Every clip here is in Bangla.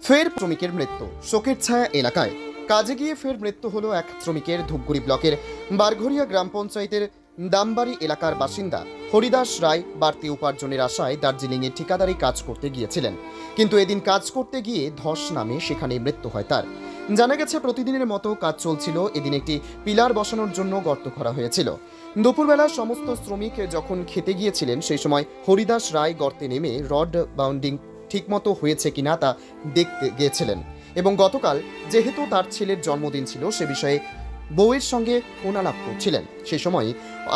ফের শ্রমিকের মৃত্যু, শোকের ছায়া এলাকায়। কাজে গিয়ে ফের মৃত্যু হলো এক শ্রমিকের। ধূপগুড়ি ব্লকের বারঘরিয়া গ্রাম পঞ্চায়েতের দামবাড়ি এলাকার বাসিন্দা হরিদাস রায় বাড়তি উপার্জনের আশায় দার্জিলিংয়ে ঠিকাদারি কাজ করতে গিয়েছিলেন, কিন্তু এদিন কাজ করতে গিয়ে ধস নামে সেখানে মৃত্যু হয় তার। জানা গেছে প্রতিদিনের মতো কাজ চলছিল, এদিন একটি পিলার বসানোর জন্য গর্ত করা হয়েছিল। দুপুরবেলা সমস্ত শ্রমিক যখন খেতে গিয়েছিলেন, সেই সময় হরিদাস রায় গর্তে নেমে রড বাউন্ডিং ঠিকমতো হয়েছে কিনা তা দেখতে গিয়েছিলেন এবং গতকাল যেহেতু তার ছেলের জন্মদিন ছিল সে বিষয়ে বউয়ের সঙ্গে ফোনালাপ করছিলেন। সে সময়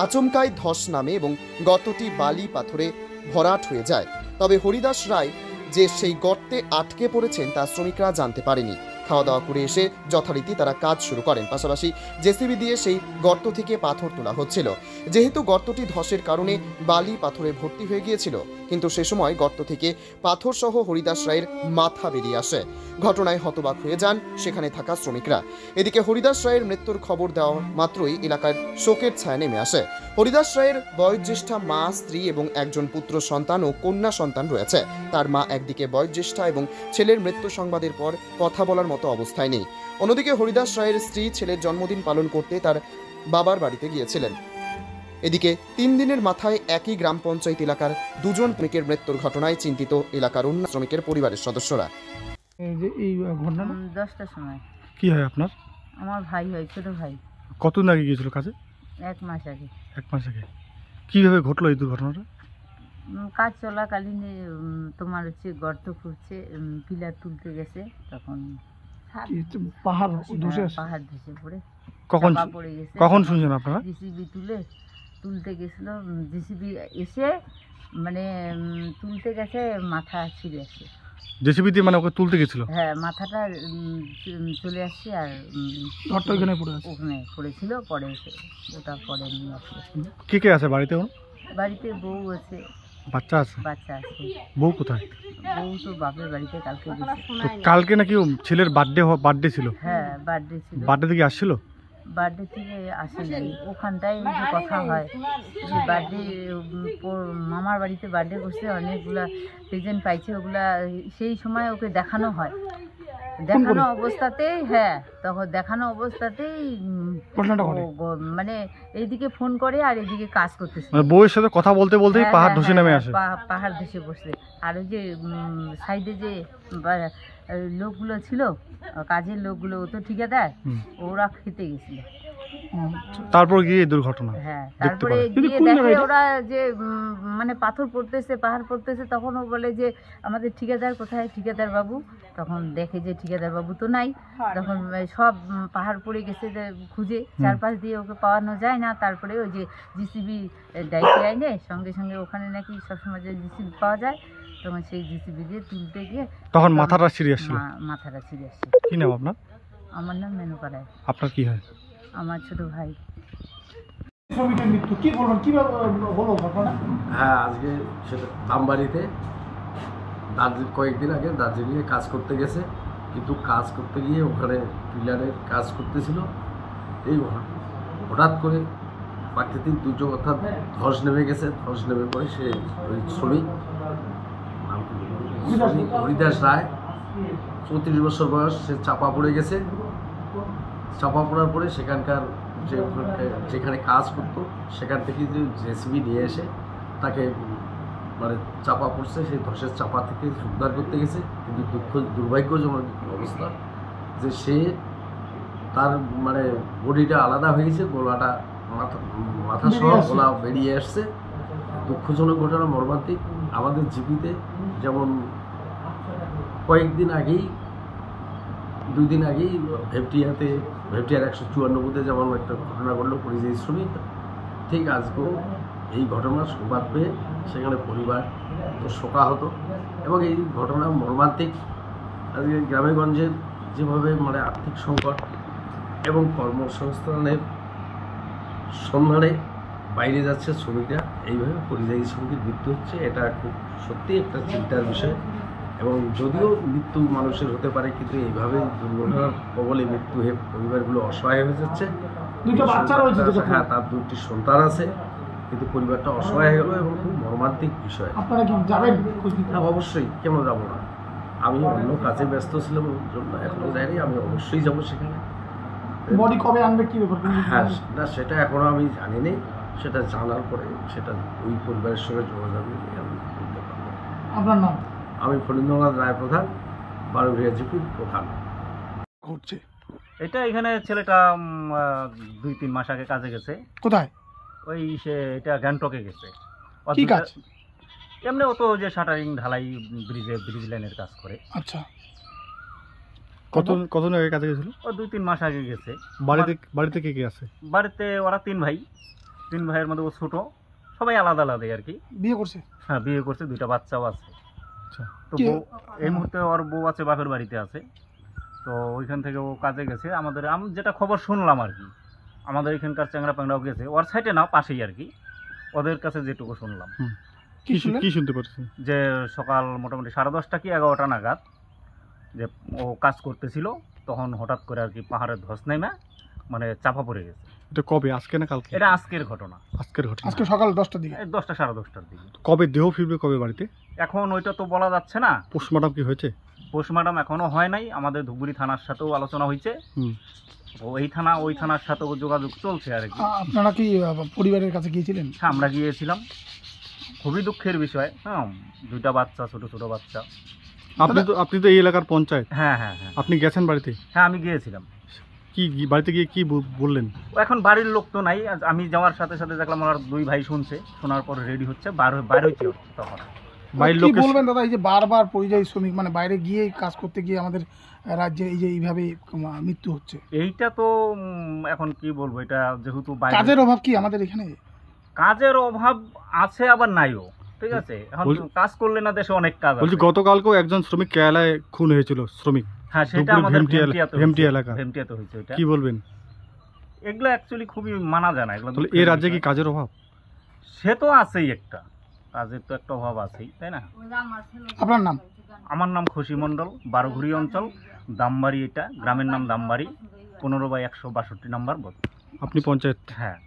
আচমকায় ধস নামে এবং গর্তটি বালি পাথরে ভরাট হয়ে যায়। তবে হরিদাস রায় যে সেই গর্তে আটকে পড়েছেন তা শ্রমিকরা জানতে পারেনি। খাওয়া দাওয়া করে এসে যথারীতি তারা কাজ শুরু করেন, পাশাপাশি জেসিবি দিয়ে সেই গর্ত থেকে পাথর তোলা হচ্ছিল। যেহেতু গর্তটি ধসের কারণে বালি পাথরে ভর্তি হয়ে গিয়েছিল, কিন্তু সে সময় গর্ত থেকে পাথর সহ হরিদাস রায়ের মাথা বেরিয়ে আসে। ঘটনায় হতবাক হয়ে যান সেখানে থাকা শ্রমিকরা। এদিকে হরিদাস রায়ের মৃত্যুর খবর দেওয়া মাত্রই এলাকার শোকের ছায়া নেমে আসে। হরিদাস রায়ের বয়োজ্যেষ্ঠা মা, স্ত্রী এবং একজন পুত্র সন্তান ও কন্যা সন্তান রয়েছে। তার মা একদিকে বয়োজ্যেষ্ঠা এবং ছেলের মৃত্যু সংবাদের পর কথা বলার মতো অবস্থায় নেই। অন্যদিকে হরিদাস রায়ের স্ত্রী ছেলের জন্মদিন পালন করতে তার বাবার বাড়িতে গিয়েছিলেন। এদিকে 3 দিনের মাথায় একই গ্রাম পঞ্চায়েত এলাকার দুজন শ্রমিকের মৃত্যুর ঘটনায় চিন্তিত এলাকার অন্য শ্রমিকের পরিবারের সদস্যরা। এই ঘটনা 10টার সময় কি হয় আপনার? আমার ভাই হয়, ছোট ভাই। কতদিন আগে গিয়েছিল কাজে? 1 মাস আগে। 1 মাস আগে। কিভাবে ঘটলো এই দুর্ঘটনাটা? কাজ চলাকালীন তোমার হচ্ছে গর্ত খুঁড়ছে, পিলার তুলতে গেছে, তখন পাহাড় ধসে পড়ে কখন পড়ে গেছে। কখন শুনছেন আপনারা? জেসিবি তুলতে গেছিল, জেসিবি এসে মানে তুলতে গেছে, মাথা ছিঁড়ে আসছে। জেসিবি দিয়ে মানে ওকে তুলতে গেছিল? হ্যাঁ, মাথাটা চলে আসছে আর ঘরটা ওখানে পড়েছিল, পরে ওটা পরে নিয়ে আসছে। কে কে আছে বাড়িতে? বাড়িতে বউ আছে, বাচ্চা আছে। বউ কোথায়? বউ তো বাপের বাড়িতে কালকে গেছে। তো কালকে নাকি ছেলের বার্থডে ছিল? হ্যাঁ, বার্থডে ছিল। বার্থডে থেকে আসছিল? বার্থডে থেকে আসেনি, ওখানটাই যে কথা হয় যে বার্থডে মামার বাড়িতে বার্থডে করছে, অনেকগুলা প্রেজেন্ট পাইছে, ওগুলা সেই সময় ওকে দেখানো হয়। দেখানো অবস্থাতেই তখন দেখানো অবস্থাতেই মানে এইদিকে ফোন করে আর এইদিকে কাজ করতেছে। বউয়ের সাথে কথা বলতে বলতেই পাহাড় ধসে নেমে আসে। পাহাড় ধসে পড়ছে। আর ওই যে সাইডে যে লোকগুলো ছিল, কাজের লোকগুলো, ও তো ঠিকাদার, ওরা খেতে গেছিল। তারপর গিয়ে দুর্ঘটনা। হ্যাঁ, তারপরে গিয়ে দেখে ওরা যে মানে পাথর পড়তেছে, পাহাড় পড়তেছে, তখন ও বলে যে আমাদের ঠিকাদার কোথায়, ঠিকাদার বাবু? তখন দেখে যে ঠিকাদার বাবু তো নাই। তখন সব পাহাড় পড়ে গেছে, খুঁজে চারপাশ দিয়ে ওকে পাওয়ানো যায় না। তারপরে ওই যে জিসিবি ডাইকে আইনে সঙ্গে সঙ্গে ওখানে নাকি সবসময় যে জিসিবি পাওয়া যায়, তখন সেই জিসিবি দিয়ে তুলতে গিয়ে তখন মাথাটা ছিঁড়ে আসছিল। মাথাটা ছিঁড়ে আসছে। কি নাম আপনার? আমার নাম মেনুপাড়ায়। আপনার কি হয়? আমার ছোট ভাই। হ্যাঁ, আজকে সেটা দামবাড়িতে কয়েকদিন আগে দার্জিলিংয়ে কাজ করতে গেছে, কিন্তু কাজ করতে গিয়ে ওখানে পিলারের কাজ করতেছিল। এই হঠাৎ করে প্রাকৃতিক দুর্যোগ অর্থাৎ ধস নেমে গেছে। ধস নেমে পরে সে ওই শ্রমিক হরিদাস রায়, 34 বছর বয়স, সে চাপা পড়ে গেছে। চাপা পড়ার পরে সেখানকার যেখানে কাজ করতো সেখান থেকে যে জেসিবি নিয়ে এসে তাকে মানে চাপা পড়ছে, সেই ধসের চাপা থেকে উদ্ধার করতে গেছে। কিন্তু দুর্ভাগ্যজনক অবস্থা যে সে তার মানে বডিটা আলাদা হয়েছে, গোলাটা মাথা সহ গোলা বেরিয়ে আসছে। দুঃখজনক ঘটনা, মর্মান্তিক। আমাদের জিপিতে যেমন কয়েকদিন আগেই 2 দিন আগেই ভেপটিয়ার 154 যেমন একটা ঘটনা ঘটলো পরিযায়ী শ্রমিক, ঠিক আজকেও এই ঘটনার সংবাদ পেয়ে সেখানে পরিবার তো শোকাহত এবং এই ঘটনা মর্মান্তিক। আজকে গ্রামেগঞ্জের যেভাবে মানে আর্থিক সংকট এবং কর্মসংস্থানের সন্ধানে বাইরে যাচ্ছে শ্রমিকরা, এইভাবে পরিযায়ী শ্রমিকের মৃত্যু হচ্ছে, এটা খুব সত্যি একটা চিন্তার বিষয়। এবং যদিও মৃত্যু মানুষের হতে পারে, কিন্তু এইভাবে দুর্ঘটনার কবলে মৃত্যু হয়ে পরিবারগুলো অসহায় হয়ে যাচ্ছে। হ্যাঁ, তার 2টি সন্তান আছে, কিন্তু পরিবারটা অসহায় হয়ে গেল এবং খুব মর্মান্তিক বিষয়। আপনারা কি যাবেন? হ্যাঁ, অবশ্যই, কেন যাব না। আমি অন্য কাজে ব্যস্ত ছিলাম ওর জন্য এখনো যাইনি, আমি অবশ্যই যাবো সেখানে। বডি কবে আনবে কি ব্যাপার? হ্যাঁ, না সেটা এখনো আমি জানি নি, সেটা জানার পরে সেটা ওই পরিবারের সঙ্গে যোগাযোগ নিয়ে আমি বলতে পারবো। আপনার নাম? আমি ফণীন্দ্রনাথ রায় প্রধান, বারুঘরিয়া জিপির প্রধান। ঘটছে এটা এখানে ছেলেটা 2-3 মাস আগে কাজে গেছে। কোথায়? ওই সে এটা গ্যাংটকে গেছে। কি কাজ? এমনি ও তো যে শাটারিং ঢালাই ব্রিজ লাইনের কাজ করে। আচ্ছা, কতদিন আগে কাজে গেছিল? ও 2-3 মাস আগে গেছে। বাড়িতে কে কে আছে? বাড়িতে ওরা 3 ভাই, 3 ভাইয়ের মধ্যে ও ছোট, সবাই আলাদা আলাদা আর কি। বিয়ে করছে? হ্যাঁ, বিয়ে করছে, 2টা বাচ্চাও আছে। আচ্ছা, তো এই মুহূর্তে ওর বউ আছে, বাপের বাড়িতে আছে। তো ওইখান থেকে ও কাজে গেছে। আমি যেটা খবর শুনলাম আর কি, আমাদের এখানকার চ্যাংরা প্যাংরাও গেছে, ওর সাইডে না পাশেই আর কি, ওদের কাছে যেটুকু শুনলাম কি শুনতে পাচ্ছেন? যে সকাল মোটামুটি 10:30 কি 11টা নাগাদ যে ও কাজ করতেছিল, তখন হঠাৎ করে আর কি পাহাড়ের ধস নেমে মানে চাপা পড়ে গেছে। এটা কবে, আজকে না কালকে? এটা আজকের ঘটনা। আজকে সকাল 10টার দিকে? 10টা 10:30টার দিকে। কবে দেহ ফিরবে, কবে বাড়িতে? এখন ওইটা তো বলা যাচ্ছে না। পোস্টমর্টম কি হয়েছে? পোস্টমর্টম এখনো হয় নাই। আমাদের ধুপগুড়ি থানার সাথেও আলোচনা হয়েছে, ওই থানার সাথেও যোগাযোগ চলছে আর কি। আপনারা কি পরিবারের কাছে গিয়েছিলেন? হ্যাঁ, আমরা গিয়েছিলাম। খুবই দুঃখের বিষয়। হ্যাঁ, 2টা বাচ্চা, ছোট ছোট বাচ্চা। আপনি তো এই এলাকার পঞ্চায়েত। হ্যাঁ হ্যাঁ হ্যাঁ, আপনি গেছেন বাড়িতে? হ্যাঁ আমি গিয়েছিলাম। কি বাড়িতে গিয়ে কি বললেন? এখন বাড়ির লোক তো নাই, আমি যাওয়ার সাথে সাথে দেখলাম ওনার 2 ভাই শুনছে, শোনার পর রেডি হচ্ছে, বাইরে হচ্ছে তখন। বাড়ির কি লোক বলবেন দাদা, এই যে বারবার পরিযায়ী শ্রমিক মানে বাইরে গিয়ে কাজ করতে গিয়ে আমাদের রাজ্যে এই যে এইভাবে মৃত্যু হচ্ছে, এইটা তো এখন কি বলবো, এটা যেহেতু বাইরে কাজের অভাব কি আমাদের এখানে? কাজের অভাব আছে আবার নাইও, ঠিক আছে। এখন কাজ করলে না দেশে অনেক কাজ আছে। বলছি গতকালকেও একজন শ্রমিক কেরালায় খুন হয়েছিল, শ্রমিক। হ্যাঁ, সেটা আমাদের ভেমটি এলাকা। ভেমটিয়াতে হয়েছে। এটা কি বলবেন? এগুলো অ্যাকচুয়ালি খুবই মানা যায় না এগুলো। তাহলে এই রাজ্যে কি কাজের অভাব? সে তো আছেই, কাজের তো একটা অভাব আছেই, তাই না? আপনার নাম? আমার নাম খুশি মণ্ডল, বারোঘুরি অঞ্চল, দামবাড়ি। এটা গ্রামের নাম দামবাড়ি, 15/162 নম্বর। আপনি পঞ্চায়েত? হ্যাঁ।